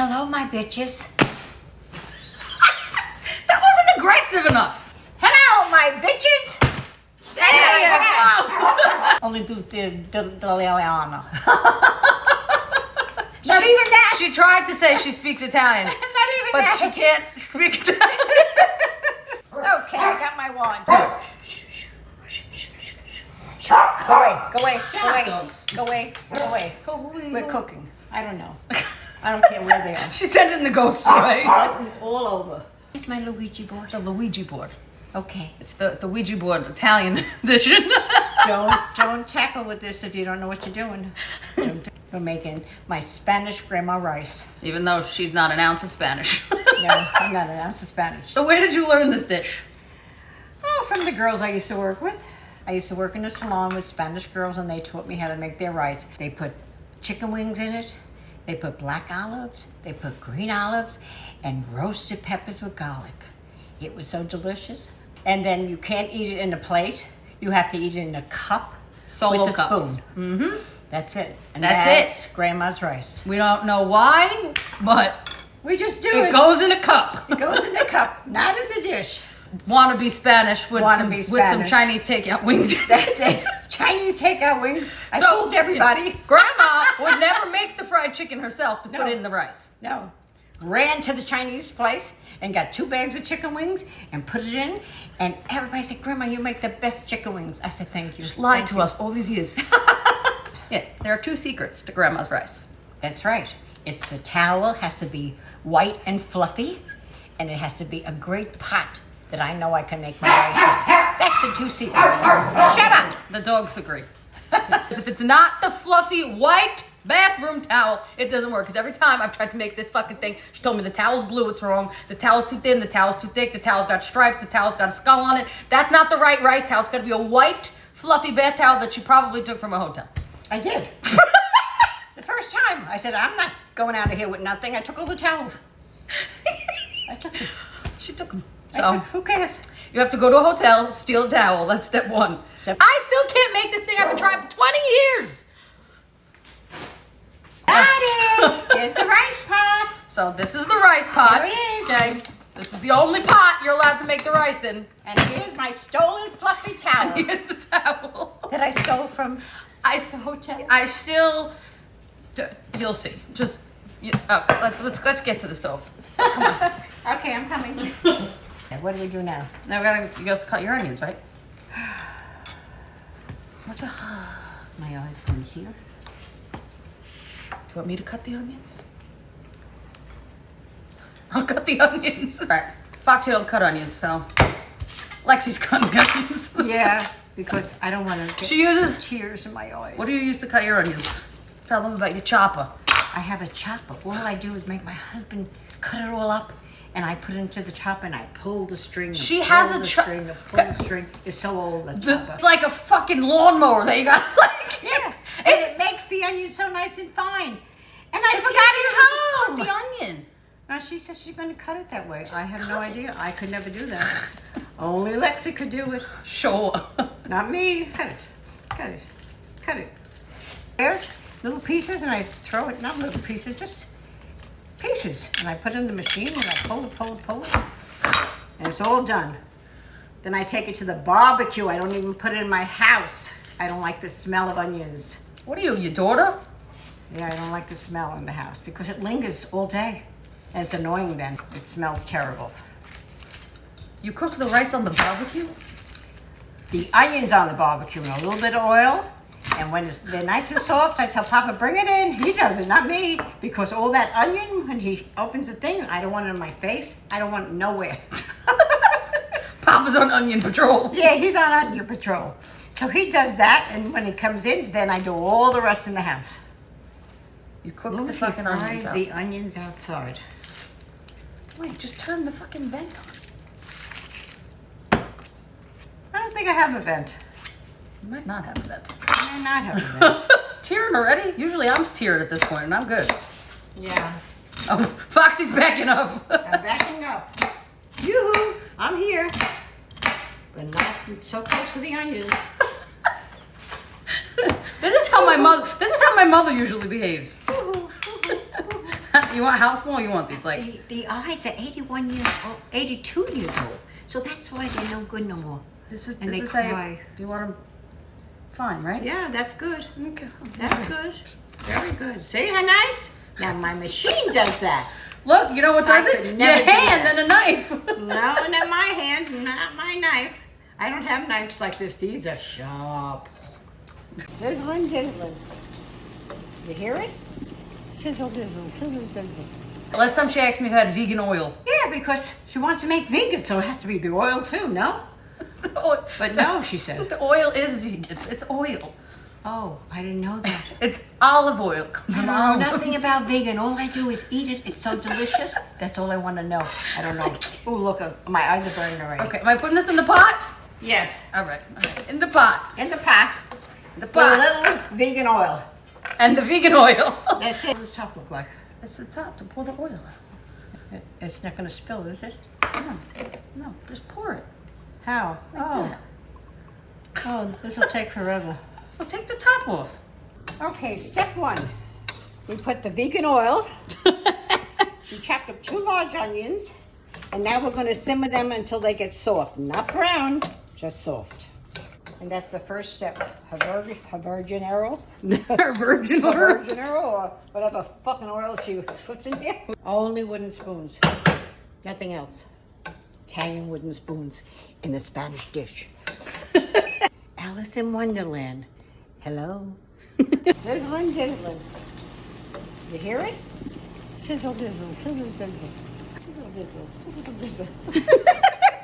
Hello, my bitches. That wasn't aggressive enough. Hello, my bitches. There you go. Only do the Liliana. Not even that. She tried to say she speaks Italian, Not even but that. she can't speak Italian. Okay, I got my wand. Go away. Go away. We're cooking. I don't know. I don't care where they are. She sent in the ghost away. All over. It's my Luigi board. The Luigi board. Okay. It's the Ouija board Italian edition. Don't tackle with this if you don't know what you're doing. We're making my Spanish grandma rice. Even though she's not an ounce of Spanish. No, I'm not an ounce of Spanish. So where did you learn this dish? Oh, from the girls I used to work with. I used to work in a salon with Spanish girls, and they taught me how to make their rice. They put chicken wings in it. They put black olives. They put green olives and roasted peppers with garlic. It was so delicious. And then you can't eat it in a plate. You have to eat it in a cup Solo with a cups. spoon. Mm-hmm. That's it. And That's it. Grandma's rice. We don't know why, but We just do it goes in a cup. It goes in the cup, not in the dish. Wannabe Spanish with Wannabe some Spanish. Chinese takeout wings. That's it. Chinese takeout wings. I told everybody. Grandma would never make the fried chicken herself to No. put in the rice. No. Ran to the Chinese place and got 2 bags of chicken wings and put it in. And everybody said, Grandma, you make the best chicken wings. I said, thank you. Just lied Thank to you. us all these years. Yeah, there are 2 secrets to Grandma's rice. That's right. It's the towel has to be white and fluffy. And it has to be a great pot that I know I can make my rice in. That's the 2 secrets. Shut up. The dogs agree. 'Cause if it's not the fluffy white bathroom towel, it doesn't work. Because every time I've tried to make this fucking thing, she told me the towel's blue, it's wrong. The towel's too thin, the towel's too thick, the towel's got stripes, the towel's got a skull on it. That's not the right rice towel. It's got to be a white, fluffy bath towel that she probably took from a hotel. I did. The first time, I said, I'm not going out of here with nothing. I took all the towels. I took them. She took them. Who cares? You have to go to a hotel, steal a towel. That's step 1. I still can't make this thing. I've been trying for 20 years. Got it. Here's the rice pot. So this is the rice pot. There it is. Okay. This is the only pot you're allowed to make the rice in. And here's my stolen fluffy towel Here's the towel. that I stole from the hotel. I still. You'll see. Just. Let's get to the stove. Come on. Okay, I'm coming. What do we do now? Now you got to cut your onions, right? What's up? My eyes from here. Do you want me to cut the onions? I'll cut the onions. All right. Foxy don't cut onions, so Lexi's cutting onions. Yeah, because I don't want to get She uses. tears in my eyes. What do you use to cut your onions? Tell them about your chopper. I have a chopper. All I do is make my husband cut it all up, and I put it into the chopper, and I pull the string. She has a string. The pull the string is so old. The chopper. It's like a fucking lawnmower that you got. Like, Yeah, and it makes the onion so nice and fine. And I It's forgot easier it to just cut home. the onion. Now she said she's going to cut it that way. I have no cut it. idea. I could never do that. Only Lexi could do it. Sure. Not me. Cut it. Cut it. Cut it. There's little pieces, and I throw it. Not little pieces, just pieces. And I put it in the machine, and I pull it, and it's all done. Then I take it to the barbecue. I don't even put it in my house. I don't like the smell of onions. What are you, your daughter? Yeah, I don't like the smell in the house because it lingers all day. And it's annoying then. It smells terrible. You cook the rice on the barbecue? The onions on the barbecue and a little bit of oil. And when they're nice and soft, I tell Papa, bring it in. He does it, not me. Because all that onion, when he opens the thing, I don't want it in my face. I don't want it nowhere. Papa's on onion patrol. Yeah, he's on onion patrol. So he does that, and when he comes in, then I do all the rest in the house. You cook Look, the he fucking onions fries out. the onions outside. Wait, just turn the fucking vent on. I don't think I have a vent. You might not have that. I may not have a vent. Tearing already? Usually I'm teared at this point, and I'm good. Yeah. Oh, Foxy's backing up. I'm backing up. Yoo-hoo, I'm here. But not so close to the onions. This is how my mother usually behaves. how small you want these? Like The eyes are 81 years old, 82 years old. So that's why they're no good no more. this is And this they is how cry. do you want them? Fine, right? Yeah, that's good. Okay. That's good. Very good. See how nice? Now my machine does that. Look, you know what I does could it? Your never do hand that. and a knife. No, not my hand, not my knife. I don't have knives like this. These are sharp. Sizzling, sizzling. You hear it? Sizzle, sizzle, sizzle, sizzle. Last time she asked me if I had vegan oil. Yeah, because she wants to make vegan, so it has to be the oil too, no? But no, she said. The oil is vegan. It's oil. Oh, I didn't know that. It's olive oil. It comes I from don't know olives. nothing about vegan. All I do is eat it. It's so delicious. That's all I want to know. I don't know. Oh, look, my eyes are burning already. Okay, am I putting this in the pot? Yes, All right. In the pot. in the pot. The Put a pot. little vegan oil. And the vegan oil. That's it. What does the top look like? It's the top to pour the oil. It's not going to spill, is it? No, just pour it. How? Like that. Oh, this will take forever. So take the top off. Okay, step one. We put the vegan oil. She chopped up 2 large onions. And now we're going to simmer them until they get soft. Not brown, just soft. And that's the first step. Her virgin oil. Our virgin Her oil. virgin oil or whatever fucking oil she puts in here. Only wooden spoons. Nothing else. Italian wooden spoons in the Spanish dish. Alice in Wonderland. Hello. Sizzling, sizzling. You hear it? Sizzle, dizzle, sizzle, dizzle. Sizzle, dizzle, sizzle, dizzle.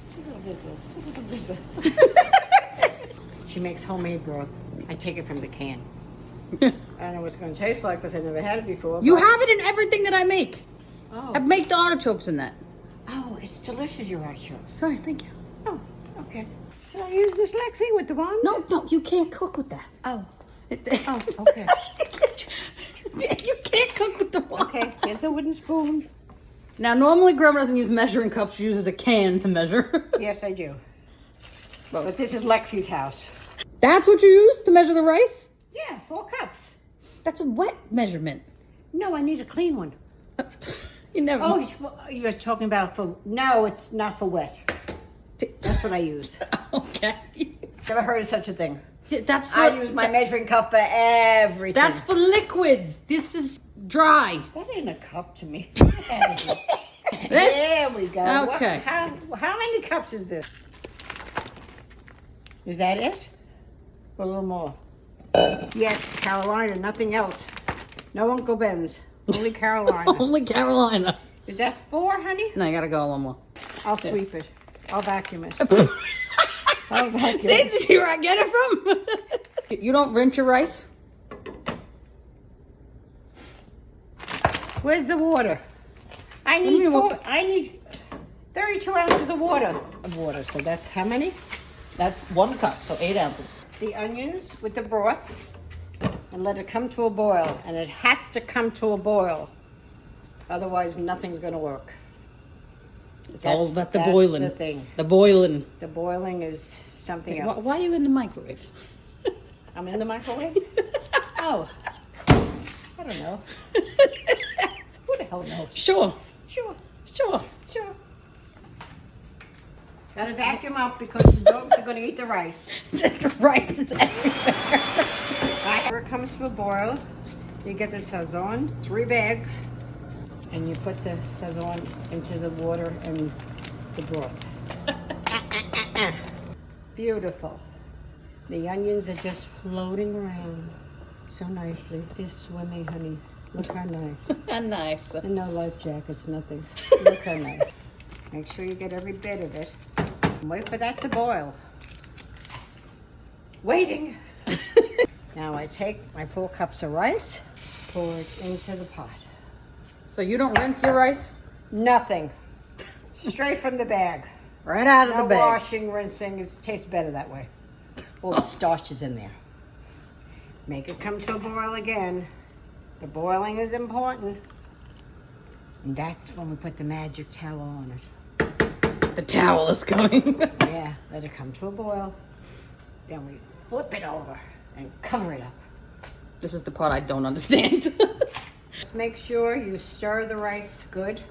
Sizzle, dizzle, sizzle, dizzle. She makes homemade broth. I take it from the can. I don't know what it's going to taste like because I've never had it before. You but- have it in everything that I make. Oh. I make the artichokes in that. Oh, it's delicious, your artichokes. Sorry, thank you. Oh, okay. Should I use this, Lexi, with the wand? No, you can't cook with that. Oh. Oh, okay. You can't cook with the wand. Okay, here's a wooden spoon. Now, normally Grandma doesn't use measuring cups. She uses a can to measure. Yes, I do. But this is Lexi's house. That's what you use to measure the rice? Yeah, 4 cups. That's a wet measurement. No, I need a clean one. You never. Oh, you're talking about for... No, it's not for wet. That's what I use. Okay. Never heard of such a thing. That's for, I use my measuring cup for everything. That's for liquids. This is dry. That ain't a cup to me. This? There we go. Okay. How many cups is this? Is that it? Or a little more? Yes, Carolina, nothing else. No Uncle Ben's. Only Carolina. Only Carolina. Is that 4, honey? No, I gotta go a little more. I'll sweep it. I'll vacuum it. I'll vacuum See, it. did you see where I get it from? You don't rinse your rice? Where's the water? I need 32 ounces of water. So that's how many? That's 1 cup, so 8 ounces. The onions with the broth and let it come to a boil. And it has to come to a boil. Otherwise, nothing's going to work. It's all about the that's boiling. the thing. The boiling. The boiling is something else. Why are you in the microwave? I'm in the microwave? Oh. I don't know. Who the hell knows? Sure. Sure. Sure. Gotta vacuum up because the dogs are going to eat the rice. The rice is everywhere. After it comes to a boil, you get the sazon, 3 bags, and you put the sazon into the water and the broth. Beautiful. The onions are just floating around so nicely. They're swimming, honey. Look how nice. Nice. And no life jackets, nothing. Look how nice. Make sure you get every bit of it. Wait for that to boil. Waiting. Now I take my 4 cups of rice, pour it into the pot. So you don't rinse your rice? Nothing. Straight from the bag. Right out of No the bag. washing, rinsing. It tastes better that way. All the starch is in there. Make it come to a boil again. The boiling is important. And that's when we put the magic towel on it. The towel is coming. Yeah, let it come to a boil. Then we flip it over. and cover it up. This is the part I don't understand. Just make sure you stir the rice good.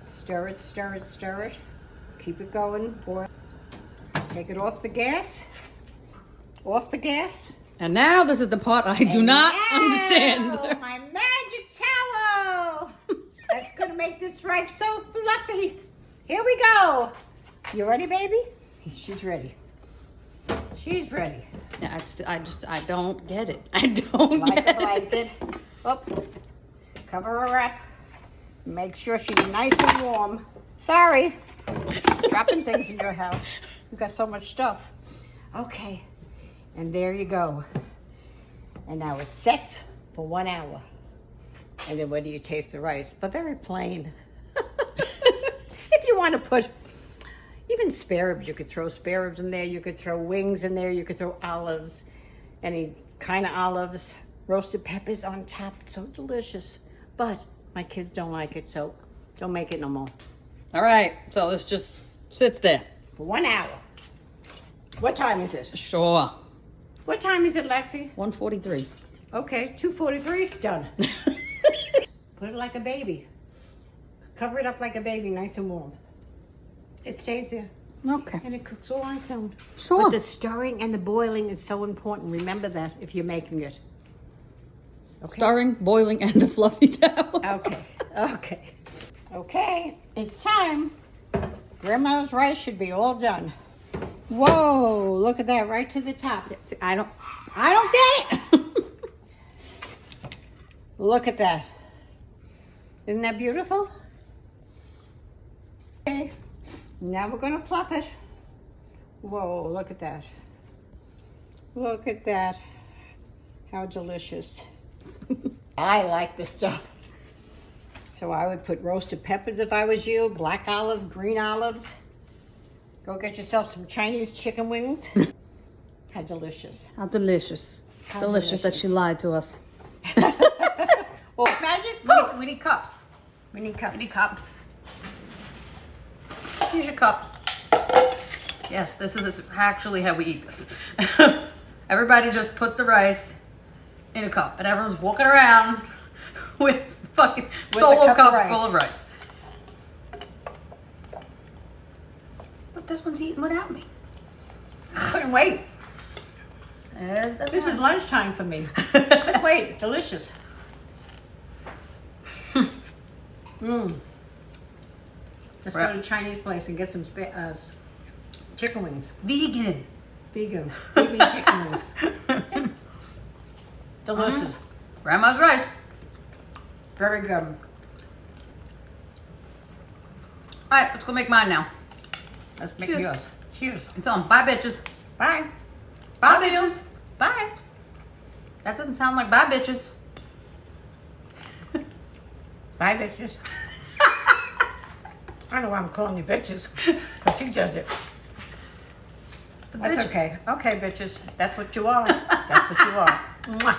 Stir it, stir it, stir it. Keep it going, boil. Take it off the gas. Off the gas. And now this is the part I do not understand. My magic towel. That's gonna make this rice so fluffy. Here we go. You ready, baby? She's ready. She's ready. Yeah, I don't get it. I don't Like get a blanket. Oh, cover her up. Make sure she's nice and warm. Sorry, dropping things in your house. You've got so much stuff. Okay, and there you go. And now it sets for 1 hour. And then what do you taste the rice? But very plain. If you want to put even spare ribs, you could throw spare ribs in there. You could throw wings in there. You could throw olives, any kind of olives, roasted peppers on top. It's so delicious. But my kids don't like it, so don't make it no more. All right, so this just sits there. For 1 hour. What time is it? Sure. What time is it, Lexi? 1:43. Okay, 2:43, it's done. Put it like a baby. Cover it up like a baby, nice and warm. It stays there. Okay. And it cooks all on its own. Sure. But the stirring and the boiling is so important. Remember that if you're making it. Okay. Stirring, boiling, and the fluffy towel. Okay. Okay. Okay. It's time. Grandma's rice should be all done. Whoa! Look at that, right to the top. I don't get it. Look at that. Isn't that beautiful? Okay. Now we're gonna fluff it. Whoa, look at that. Look at that. How delicious. I like this stuff. So I would put roasted peppers if I was you, black olives, green olives. Go get yourself some Chinese chicken wings. How delicious. How delicious. How delicious that she lied to us. Well, magic. We need cups. We need cups. We need cups. Here's your cup. Yes, this is actually how we eat this. Everybody just puts the rice in a cup, and everyone's walking around with fucking solo cups full of rice. But this one's eating without me. Couldn't wait. This is lunchtime for me. Couldn't wait. Delicious. Let's go to a Chinese place and get some chicken wings. Vegan. Vegan chicken wings. Delicious. Grandma's rice. Very good. All right, let's go make mine now. Let's make Cheers. yours. Cheers. It's on. Bye, bitches. Bye. Bye, bitches. Bye. That doesn't sound like bye, bitches. Bye, bitches. I don't know why I'm calling you bitches, because she does it. That's bitches. okay. Okay, bitches. That's what you are. That's what you are. Mwah.